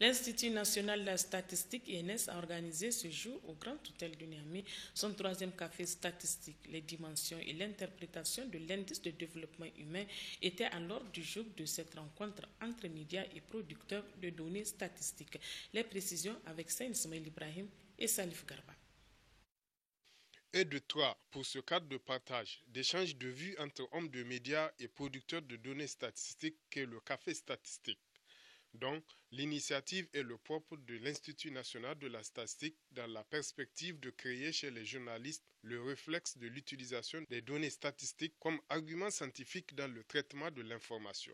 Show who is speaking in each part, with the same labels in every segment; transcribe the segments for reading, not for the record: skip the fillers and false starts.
Speaker 1: L'Institut national de la statistique INS a organisé ce jour au Grand Hôtel de Niamey son troisième café statistique. Les dimensions et l'interprétation de l'indice de développement humain étaient à l'ordre du jour de cette rencontre entre médias et producteurs de données statistiques. Les précisions avec Saïd Ismail Ibrahim et Salif Garba.
Speaker 2: Et de trois, pour ce cadre de partage, d'échange de vues entre hommes de médias et producteurs de données statistiques qu'est le café statistique. Donc, l'initiative est le propre de l'Institut national de la statistique dans la perspective de créer chez les journalistes le réflexe de l'utilisation des données statistiques comme argument scientifique dans le traitement de l'information.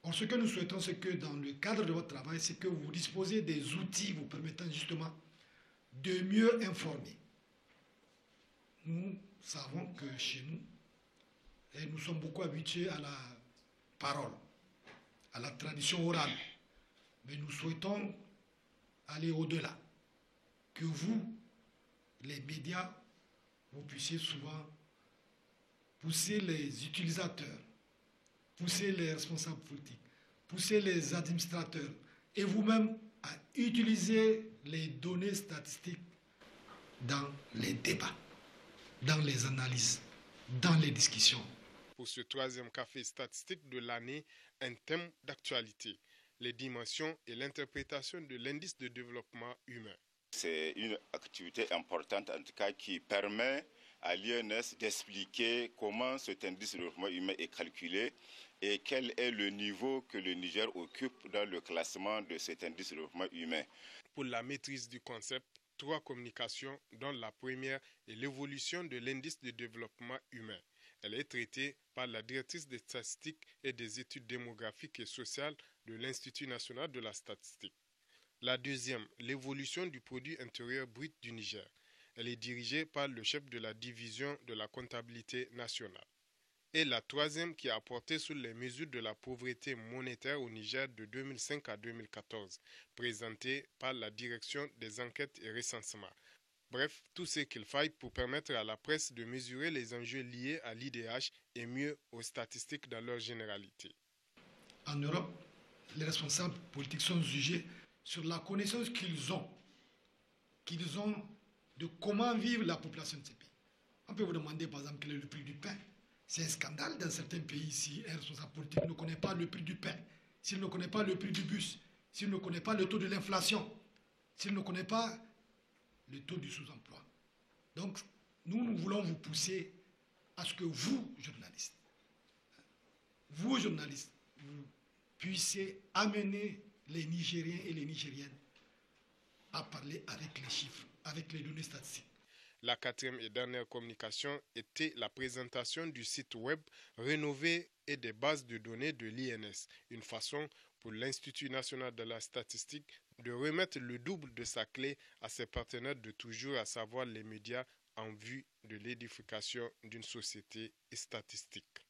Speaker 3: Or, ce que nous souhaitons, c'est que dans le cadre de votre travail, c'est que vous disposez des outils vous permettant justement de mieux informer. Nous savons que chez nous, et nous sommes beaucoup habitués à la parole, à la tradition orale. Mais nous souhaitons aller au-delà. Que vous, les médias, vous puissiez souvent pousser les utilisateurs, pousser les responsables politiques, pousser les administrateurs et vous-même à utiliser les données statistiques dans les débats, dans les analyses, dans les discussions.
Speaker 2: Pour ce troisième café statistique de l'année, un thème d'actualité, les dimensions et l'interprétation de l'indice de développement humain.
Speaker 4: C'est une activité importante, en tout cas, qui permet à l'INS d'expliquer comment cet indice de développement humain est calculé et quel est le niveau que le Niger occupe dans le classement de cet indice de développement humain.
Speaker 2: Pour la maîtrise du concept, trois communications, dont la première est l'évolution de l'indice de développement humain. Elle est traitée par la directrice des statistiques et des études démographiques et sociales de l'Institut national de la statistique. La deuxième, l'évolution du produit intérieur brut du Niger. Elle est dirigée par le chef de la division de la comptabilité nationale. Et la troisième qui a porté sur les mesures de la pauvreté monétaire au Niger de 2005 à 2014, présentée par la direction des enquêtes et recensements. Bref, tout ce qu'il faille pour permettre à la presse de mesurer les enjeux liés à l'IDH et mieux aux statistiques dans leur généralité.
Speaker 3: En Europe, les responsables politiques sont jugés sur la connaissance qu'ils ont de comment vivre la population de ces pays. On peut vous demander par exemple quel est le prix du pain. C'est un scandale dans certains pays si un responsable politique ne connaît pas le prix du pain, s'il ne connaît pas le prix du bus, s'il ne connaît pas le taux de l'inflation, s'il ne connaît pas le taux du sous-emploi. Donc, nous voulons vous pousser à ce que vous, journalistes, vous puissiez amener les Nigériens et les Nigériennes à parler avec les chiffres, avec les données statistiques.
Speaker 2: La quatrième et dernière communication était la présentation du site web rénové et des bases de données de l'INS, une façon pour l'Institut national de la statistique de remettre le double de sa clé à ses partenaires de toujours, à savoir les médias, en vue de l'édification d'une société statistique.